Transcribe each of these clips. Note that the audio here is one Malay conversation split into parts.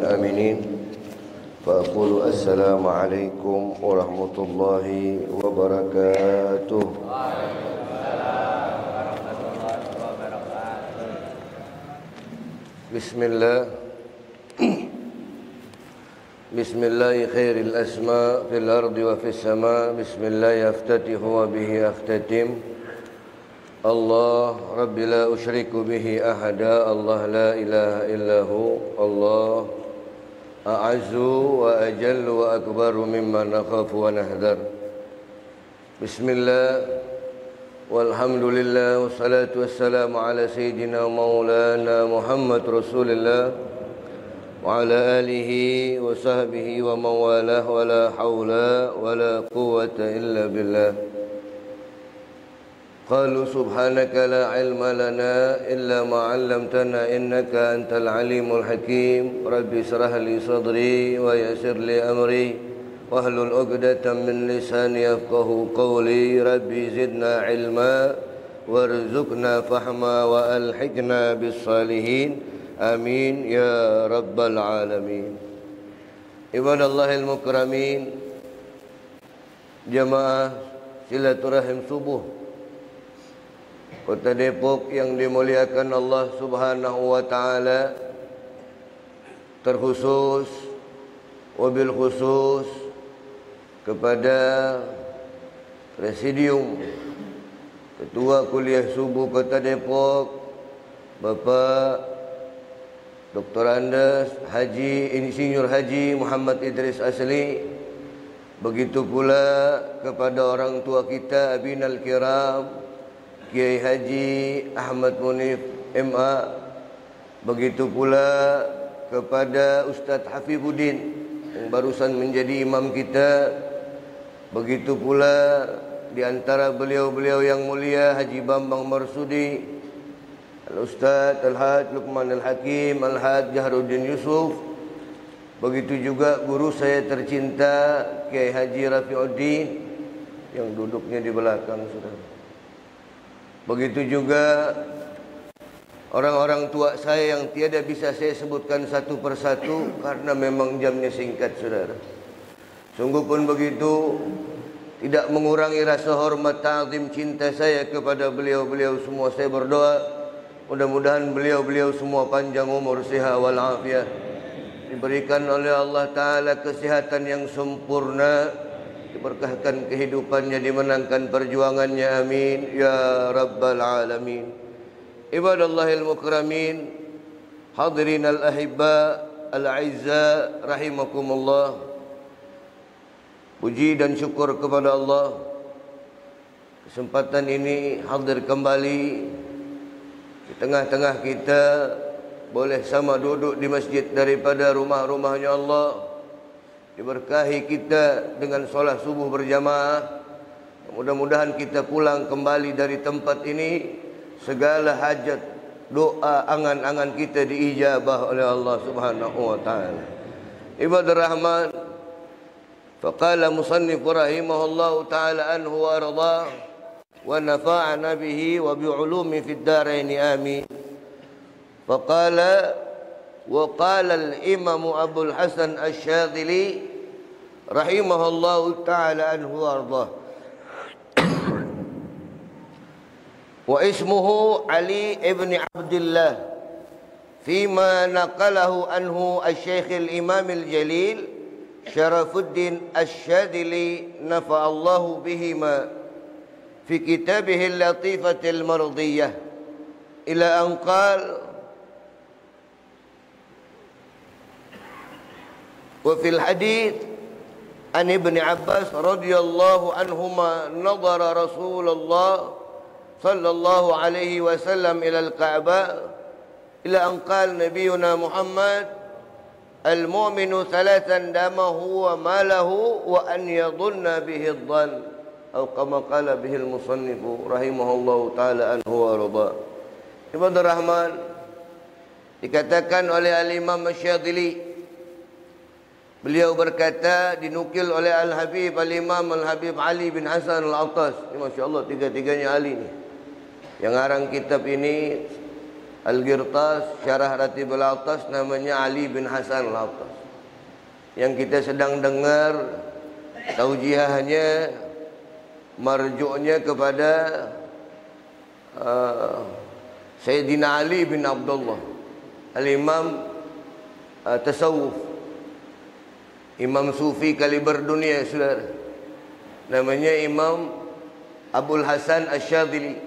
الآمنين فأقول السلام عليكم ورحمة الله وبركاته. بسم الله خير الأسماء في الأرض وفي السماء. بسم الله يفتتح وبه أختتم. الله رب لا أشرك به أحدا. الله لا إله إلا هو. الله أعز وأجل وأكبر مما نخاف ونحذر. بسم الله والحمد لله والصلاة والسلام على سيدنا مولانا محمد رسول الله وعلى آله وصحبه ومن والاه ولا حول ولا قوة إلا بالله. قالوا سبحانك لا علم لنا إلا ما علمتنا إنك أنت العليم الحكيم. رب اشرح لي صدري ويسر لي أمري واحلل عقدة من لساني يفقهوا قولي. ربي زدنا علما وارزقنا فهما وألحقنا بالصالحين آمين يا رب العالمين. عباد الله المكرمين, jamaah silaturahim subuh Kota Depok yang dimuliakan Allah Subhanahu wa taala, terkhusus wabil khusus kepada Presidium Ketua Kuliah Subuh Kota Depok, Bapak Dr. Andes Haji Insinyur Haji Muhammad Idris Asli. Begitu pula kepada orang tua kita Abinal Kiram Kiai Haji Ahmad Munif MA. Begitu pula kepada Ustadz Hafizuddin yang barusan menjadi imam kita. Begitu pula di antara beliau-beliau yang mulia Haji Bambang Marsudi, Al-Ustadz Al-Haj Luqman Al-Hakim, Al-Haj Jahruddin Yusuf. Begitu juga guru saya tercinta Kiai Haji Rafiuddin yang duduknya di belakang, saudara. Begitu juga orang-orang tua saya yang tiada bisa saya sebutkan satu persatu karena memang jamnya singkat, saudara. Sungguh pun begitu, tidak mengurangi rasa hormat, ta'zim, cinta saya kepada beliau-beliau semua. Saya berdoa mudah-mudahan beliau-beliau semua panjang umur, sihat walafiat, diberikan oleh Allah Ta'ala kesehatan yang sempurna, diberkahkan kehidupannya, dimenangkan perjuangannya, amin ya rabbal alamin. Ibadallahil mukramin, hadirin al-ahibba al-aizza rahimakumullah. Puji dan syukur kepada Allah, kesempatan ini hadir kembali di tengah-tengah kita, boleh sama duduk di masjid daripada rumah-rumahnya Allah. Diberkahi kita dengan solat subuh berjamaah. Mudah-mudahan kita pulang kembali dari tempat ini, segala hajat, doa, angan-angan kita diijabah oleh Allah Subhanahu wa taala. Ibadur Rahman, faqala musannif rahimahullahu taala anhu wa radha wa nafa'ana bihi wa bi'ulumi fid darain amin. Faqala wa qala al-imam Abdul Hasan Asy-Syadzili rahimahullahu taala anhu wa ardah, wa ismuhu Ali ibn Abdullah fima naqalahu anhu al-Syekh al-Imam al-Jalil Syarafuddin Asy-Syadzili nafa'allahu bihima fi kitabih al-Latifatil Mardiyah ila an qala وفي الحديث عن ابن عباس رضي الله عنهما نظر رسول الله صلى الله عليه وسلم إلى الكعبة إلى أن قال نبينا محمد المؤمن ثلاثا دمه وماله وأن يظن به الظن أو كما قال به المصنف رحمه الله تعالى عنه وارضاه. Ibadur Rahman, dikatakan oleh Al-Imam Asy-Syadzili, beliau berkata, dinukil oleh Al-Habib Al-Imam Al-Habib Ali bin Hasan Al-Attas. Masya Allah, tiga-tiganya Ali ni. Yang ngarang kitab ini Al-Ghirtas, Syarah Ratibul Atas, namanya Ali bin Hasan Al-Atas. Yang kita sedang dengar taujihannya, marju'nya kepada Sayyidina Ali bin Abdullah, Al-Imam Tasawuf, Imam Sufi kaliber dunia, saudara. Namanya Imam Abul Hasan Asy-Syadzili.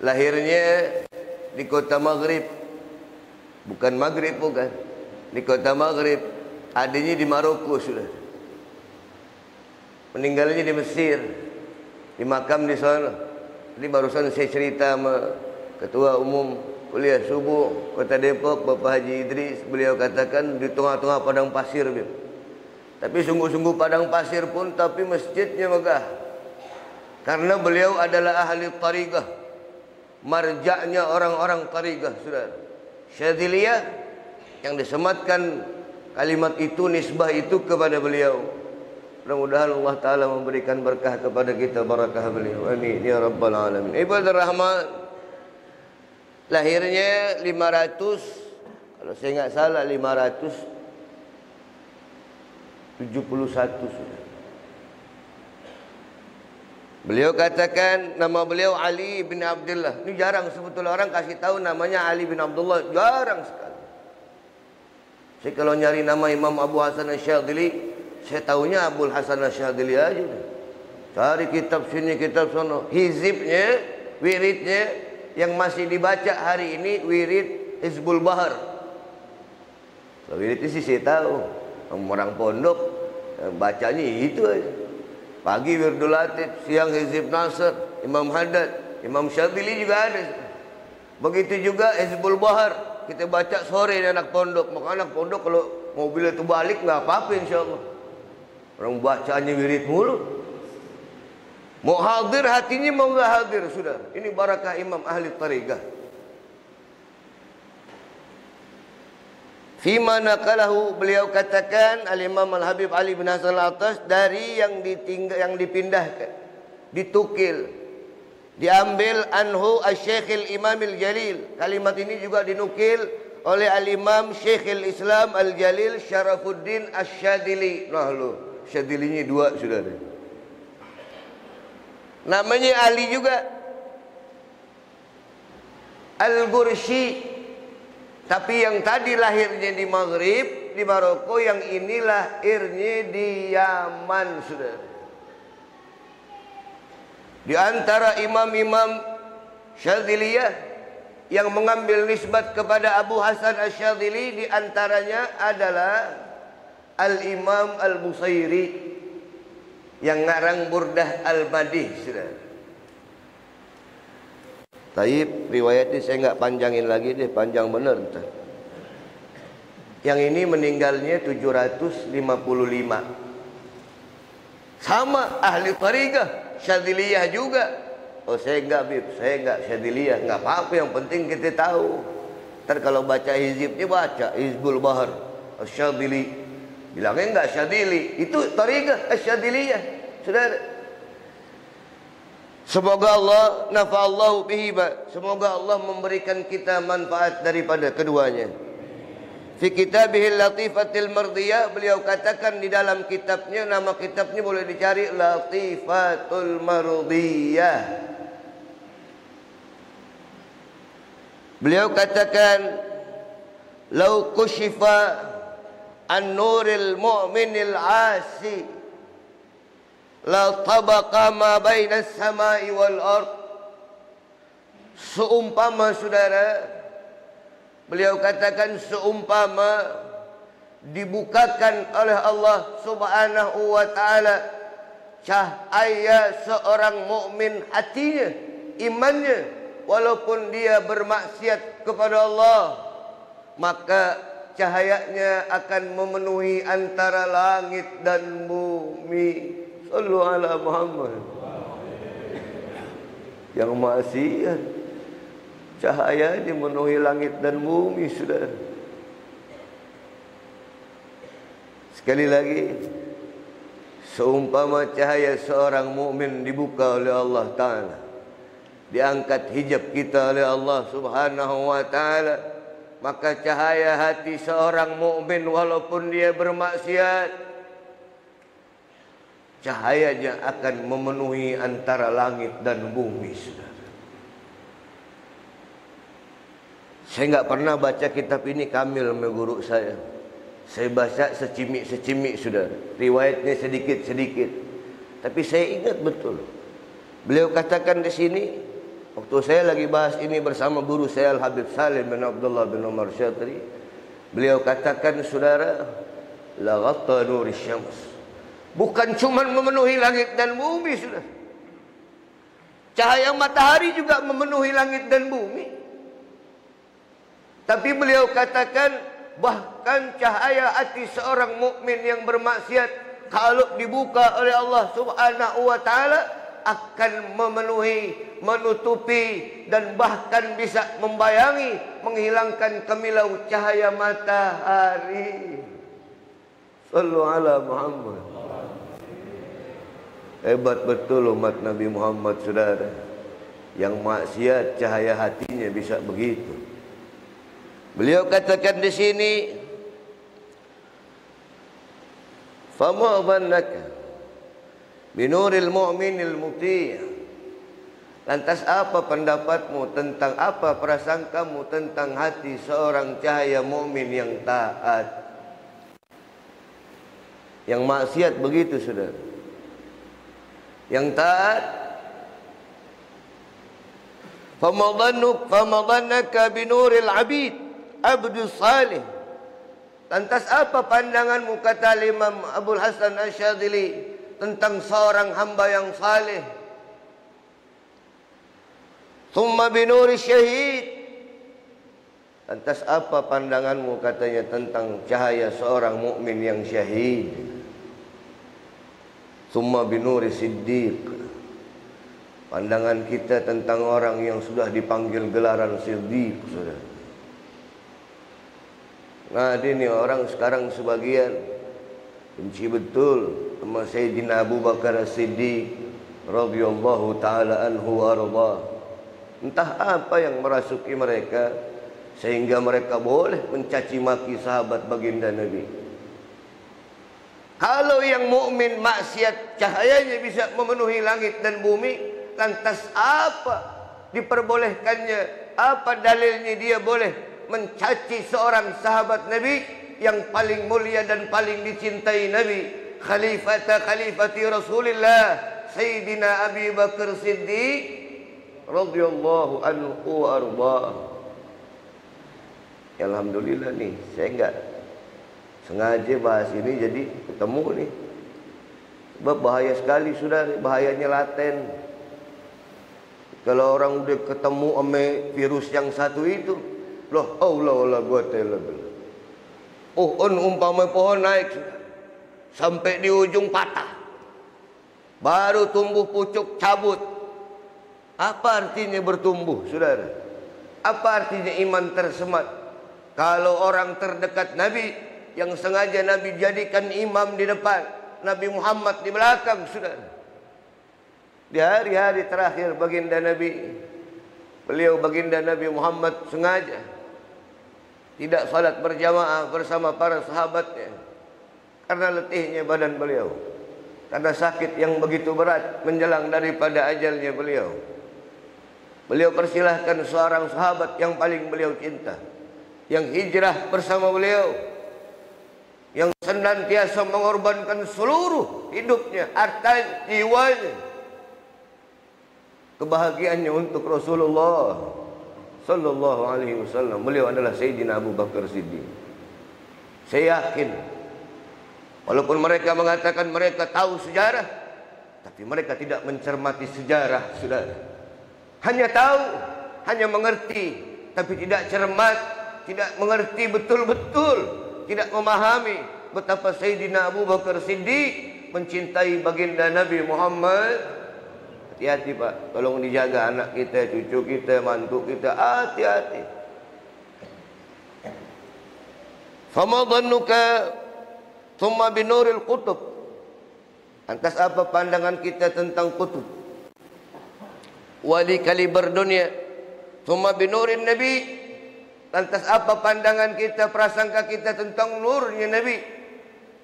Lahirnya di kota Maghrib. Bukan Maghrib, bukan. Di kota Maghrib. Adanya di Maroko, saudara. Meninggalnya di Mesir. Di makam di sana. Jadi barusan saya cerita sama Ketua Umum Kuliah Subuh Kota Depok, Bapak Haji Idris. Beliau katakan di tengah-tengah padang pasir. Tapi sungguh-sungguh padang pasir pun, tapi masjidnya megah. Karena beliau adalah ahli tariqah, marja'nya orang-orang tariqah, saudara. Syadziliyah, yang disematkan kalimat itu, nisbah itu kepada beliau. Mudah-mudahan Allah Ta'ala memberikan berkah kepada kita, barakah beliau. Amin ya rabbal alamin. Ibadah rahman, lahirnya 500, kalau saya enggak salah 571 sudah. Beliau katakan nama beliau Ali bin Abdullah. Ini jarang sebetulnya orang kasih tahu namanya Ali bin Abdullah, jarang sekali. Saya kalau nyari nama Imam Abu Hasan Asy-Syadzili, saya tahunya Abul Hasan Asy-Syadzili aja. Cari kitab sini, kitab sono. Hizibnya, wiridnya yang masih dibaca hari ini, wirid Hizbul Bahar. Kalau wirid itu sih saya tahu. Orang pondok bacanya itu aja. Pagi Wirdul Latif, siang Hizib Nasr, Imam Haddad, Imam Syadzili juga ada. Begitu juga Hizbul Bahar, kita baca sore ini anak pondok. Maka anak pondok kalau mobil itu balik nggak apa-apa insyaallah. Orang bacanya wirid mulu. Mau hadir hatinya, mau nggak hadir, saudara. Ini barakah imam ahli tariqah. Fima naqalahu, beliau katakan Al-Imam Al-Habib Ali bin Hasan Al-Atas, dari yang dipindahkan, ditukil, diambil anhu Asy-Syekhil Imamil Jalil. Kalimat ini juga dinukil oleh Al-Imam Syekhil Islam Al-Jalil Syarafuddin Asy-Syadzili. Nah lo, Syadzilinya dua, saudara. Namanya Ali juga, Al-Burshi. Tapi yang tadi lahirnya di Maghrib, di Maroko, yang ini lahirnya di Yaman, saudara. Di antara imam-imam Syadziliyah yang mengambil nisbat kepada Abu Hasan Asy-Syadzili, di antaranya adalah Al-Imam Al-Busairi yang ngarang Burdah Al-Madih, saudara. Taib, riwayatnya saya enggak panjangin lagi deh, panjang bener entah. Yang ini meninggalnya 755. Sama ahli tariqah, Syadziliyah juga. Oh saya enggak bib, saya enggak Syadziliyah, enggak apa-apa, yang penting kita tahu. Ntar kalau baca hizibnya baca Hizbul Bahar Asy-Syadzili, bilangnya enggak Syadzili, itu tariqah Asy-Syadziliyah, saudara. Semoga Allah nafa'allahu bihi, semoga Allah memberikan kita manfaat daripada keduanya. Fi kitabihil Latifatil Mardiyah, beliau katakan di dalam kitabnya, nama kitabnya boleh dicari, Latifatul Mardiyah. Beliau katakan, lau kushifa an nuril mu'minil asi, la tabaqa ma baina as-sama'i wal ard. Seumpama, saudara, beliau katakan seumpama dibukakan oleh Allah Subhanahu wa taala cahaya seorang mukmin hatinya, imannya, walaupun dia bermaksiat kepada Allah, maka cahayanya akan memenuhi antara langit dan bumi. Sallu ala Muhammad. Yang maksiat cahayanya memenuhi langit dan bumi, saudara. Sekali lagi, seumpama cahaya seorang mukmin dibuka oleh Allah Ta'ala, diangkat hijab kita oleh Allah Subhanahu wa taala, maka cahaya hati seorang mukmin walaupun dia bermaksiat, cahayanya akan memenuhi antara langit dan bumi, saudara. Saya enggak pernah baca kitab ini kamil sama guru saya. Saya baca secimik-secimik, saudara. Riwayatnya sedikit-sedikit. Tapi saya ingat betul. Beliau katakan di sini, waktu saya lagi bahas ini bersama guru saya Al-Habib Salim bin Abdullah bin Umar Syatri, beliau katakan, saudara, la ghatta nuri syams. Bukan cuma memenuhi langit dan bumi, saudara. Cahaya matahari juga memenuhi langit dan bumi. Tapi beliau katakan, bahkan cahaya hati seorang mukmin yang bermaksiat kalau dibuka oleh Allah Subhanahu wa taala akan memenuhi, menutupi, dan bahkan bisa membayangi, menghilangkan kemilau cahaya matahari. Sallu ala Muhammad. Hebat betul umat Nabi Muhammad, saudara. Yang maksiat cahaya hatinya bisa begitu. Beliau katakan di sini, fama dhannaka binuril mu'minil muti'. Lantas apa pendapatmu tentang, apa prasangkamu tentang hati seorang cahaya mukmin yang taat? Yang maksiat begitu, saudara. Yang taat, fama dhannaka binuril abid abdus salih. Lantas apa pandanganmu, kata Imam Abul Hasan Asyadzili, tentang seorang hamba yang saleh? Thumma binuri syahid. Lantas apa pandanganmu, katanya, tentang cahaya seorang mukmin yang syahid? Thumma binuri siddiq. Pandangan kita tentang orang yang sudah dipanggil gelaran siddiq, saudara. Nah, ini orang sekarang sebagian benci betul sama Sayyidina Abu Bakar As-Siddiq radhiyallahu taala anhu wa arda. Entah apa yang merasuki mereka sehingga mereka boleh mencaci maki sahabat baginda Nabi. Kalau yang mukmin maksiat cahayanya bisa memenuhi langit dan bumi, lantas apa diperbolehkannya? Apa dalilnya dia boleh mencaci seorang sahabat Nabi yang paling mulia dan paling dicintai Nabi, khalifati Rasulullah Sayyidina Abi Bakar Siddiq radhiyallahu anhu wa arda. Alhamdulillah nih, saya enggak sengaja bahas ini jadi ketemu nih. Sebab bahaya sekali, saudara, bahayanya laten. Kalau orang udah ketemu sama virus yang satu itu, loh, Allah quwwata illa billah. Umpama pohon naik sampai di ujung patah, baru tumbuh pucuk cabut. Apa artinya bertumbuh, saudara? Apa artinya iman tersemat? Kalau orang terdekat Nabi yang sengaja Nabi jadikan imam di depan, Nabi Muhammad di belakang, saudara. Di hari-hari terakhir baginda Nabi, beliau baginda Nabi Muhammad sengaja tidak salat berjamaah bersama para sahabatnya karena letihnya badan beliau, karena sakit yang begitu berat menjelang daripada ajalnya beliau. Beliau persilahkan seorang sahabat yang paling beliau cinta, yang hijrah bersama beliau, yang senantiasa mengorbankan seluruh hidupnya, harta, jiwanya, kebahagiaannya untuk Rasulullah sallallahu alaihi wasallam. Beliau adalah Sayyidina Abu Bakar Siddiq. Saya yakin walaupun mereka mengatakan mereka tahu sejarah, tapi mereka tidak mencermati sejarah, saudara. Hanya tahu, hanya mengerti, tapi tidak cermat, tidak mengerti betul-betul, tidak memahami betapa Sayyidina Abu Bakar Siddiq mencintai baginda Nabi Muhammad. Hati-hati, Pak, tolong dijaga anak kita, cucu kita, mantu kita, hati-hati. Fama dhannuka thumma binuril qutub. Lantas apa pandangan kita tentang kutub? wali kaliber dunia. Thumma binurin Nabi. Lantas apa pandangan kita, prasangka kita tentang nurnya Nabi?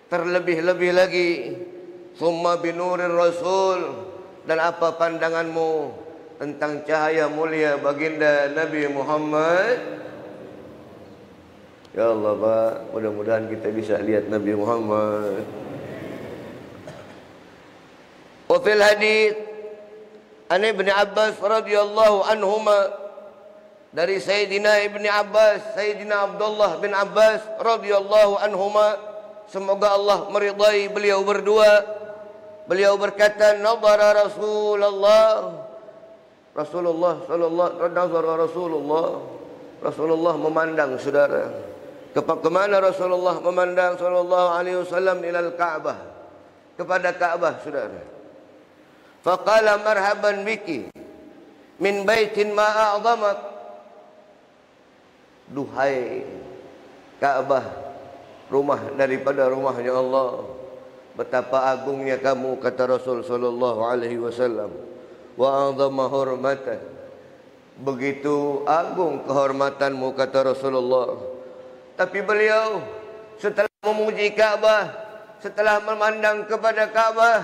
Terlebih-lebih lagi, thumma binurir Rasul. Dan apa pandanganmu tentang cahaya mulia baginda Nabi Muhammad? Ya Allah Pak, mudah-mudahan kita bisa lihat Nabi Muhammad. Wa fil hadits an Ibnu Abbas radhiyallahu anhuma, dari Sayyidina Ibni Abbas, Sayyidina Abdullah bin Abbas radhiyallahu anhuma, semoga Allah meridai beliau berdua. Beliau berkata, nadara Rasulullah Rasulullah memandang, saudara. Kemana Rasulullah memandang sallallahu alaihi wasallam? Ilal Ka'bah, kepada Ka'bah, saudara. Faqala marhaban biki min baitin ma a'zamak. Duhai Ka'bah, rumah daripada rumahnya Allah, betapa agungnya kamu, kata Rasul sallallahu alaihi wasallam. Wa 'azama hurmatan, begitu agung kehormatanmu, kata Rasulullah. Tapi beliau setelah memuji Ka'bah, setelah memandang kepada Ka'bah,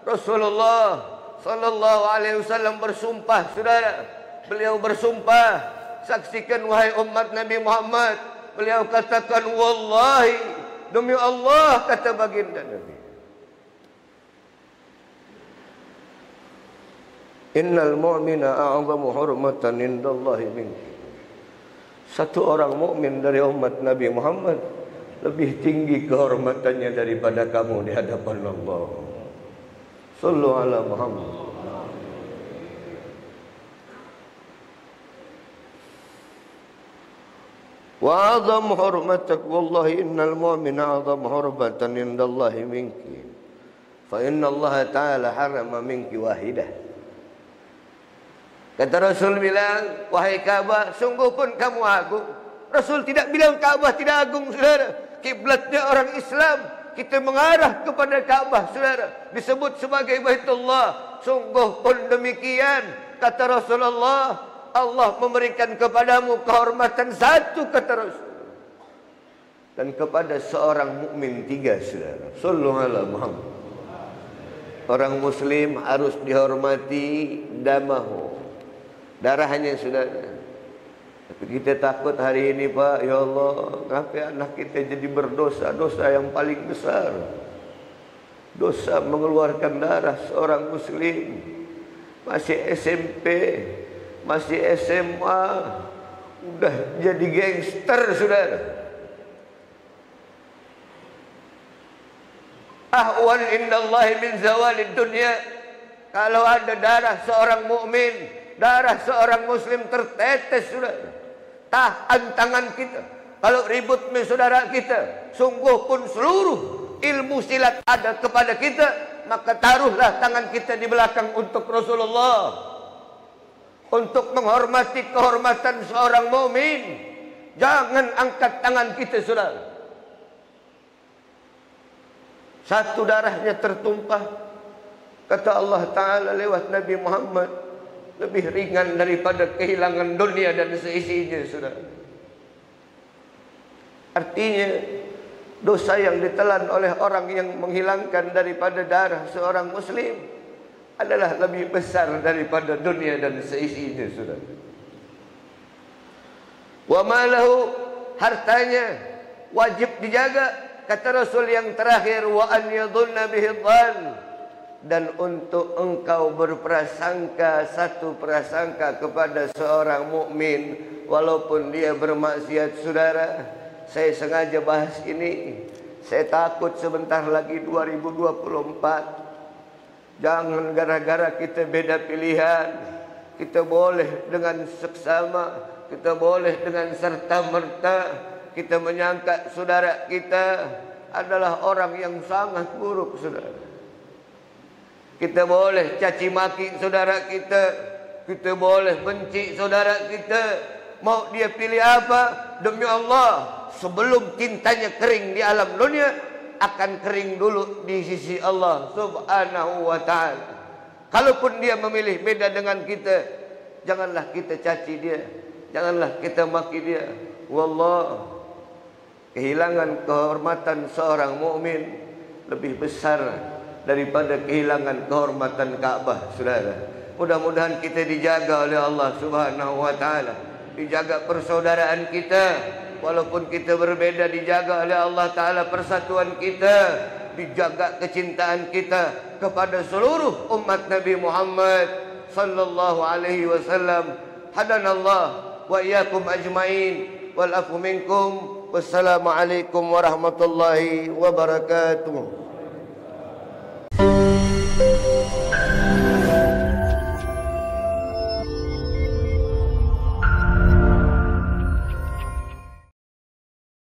Rasulullah sallallahu alaihi wasallam bersumpah, saudara. Beliau bersumpah. Saksikan wahai umat Nabi Muhammad. Beliau katakan, wallahi, demi Allah, kata baginda Nabi, innal mu'mina a'zamu hurmatan indallahi minki. Satu orang mukmin dari umat Nabi Muhammad lebih tinggi kehormatannya daripada kamu di hadapan Allah. Sallu ala Muhammad. Wa 'azam hurmatak, wallahi innal mu'mina 'azam hurmatan indallahi minki. Fa inna Allah ta'ala harama minki wahidah. Kata Rasul bilang, wahai Ka'bah, sungguh pun kamu agung. Rasul tidak bilang Ka'bah tidak agung, saudara. Kiblatnya orang Islam, kita mengarah kepada Ka'bah, saudara. Disebut sebagai Baitullah. Sungguh pun demikian, kata Rasulullah, Allah memberikan kepadamu kehormatan satu, kata Rasul. Dan kepada seorang mukmin tiga, saudara. Sallallahu alaihi Muhammad. Orang muslim harus dihormati damahu, darahnya, saudara. Tapi kita takut hari ini, Pak, ya Allah, kenapa anak kita jadi berdosa, dosa yang paling besar. Dosa mengeluarkan darah seorang muslim. Masih SMP, masih SMA, udah jadi gangster, saudara. Ahwan indallahi min zawalid dunya. Kalau ada darah seorang mukmin, darah seorang muslim tertetes, saudara, tahan tangan kita. Kalau ribut dengan saudara kita, sungguh pun seluruh ilmu silat ada kepada kita, maka taruhlah tangan kita di belakang untuk Rasulullah, untuk menghormati kehormatan seorang mukmin. Jangan angkat tangan kita, saudara. Satu darahnya tertumpah, kata Allah Ta'ala lewat Nabi Muhammad, lebih ringan daripada kehilangan dunia dan seisinya, saudara. Artinya, dosa yang ditelan oleh orang yang menghilangkan daripada darah seorang muslim adalah lebih besar daripada dunia dan seisinya, saudara. Wa malahu, hartanya wajib dijaga. Kata Rasul yang terakhir, wa an yadhunna bihi dhann, dan untuk engkau berprasangka satu prasangka kepada seorang mukmin walaupun dia bermaksiat, saudara. Saya sengaja bahas ini. Saya takut sebentar lagi 2024. Jangan gara-gara kita beda pilihan, kita boleh dengan seksama, kita boleh dengan serta-merta, kita menyangka saudara kita adalah orang yang sangat buruk, saudara. Kita boleh caci maki saudara kita, kita boleh benci saudara kita. Mau dia pilih apa, demi Allah, sebelum tintanya kering di alam dunia, akan kering dulu di sisi Allah Subhanahu wa ta'ala. Kalaupun dia memilih beda dengan kita, Janganlah kita caci dia, janganlah kita maki dia. Wallah, kehilangan kehormatan seorang mukmin lebih besar daripada kehilangan kehormatan Kaabah, saudara. Mudah-mudahan kita dijaga oleh Allah Subhanahu wa taala. Dijaga persaudaraan kita, walaupun kita berbeza, dijaga oleh Allah taala persatuan kita, dijaga kecintaan kita kepada seluruh umat Nabi Muhammad sallallahu alaihi wasallam. Hadanallah wa iyyakum ajmain wal afu minkum. Wassalamualaikum warahmatullahi wabarakatuh.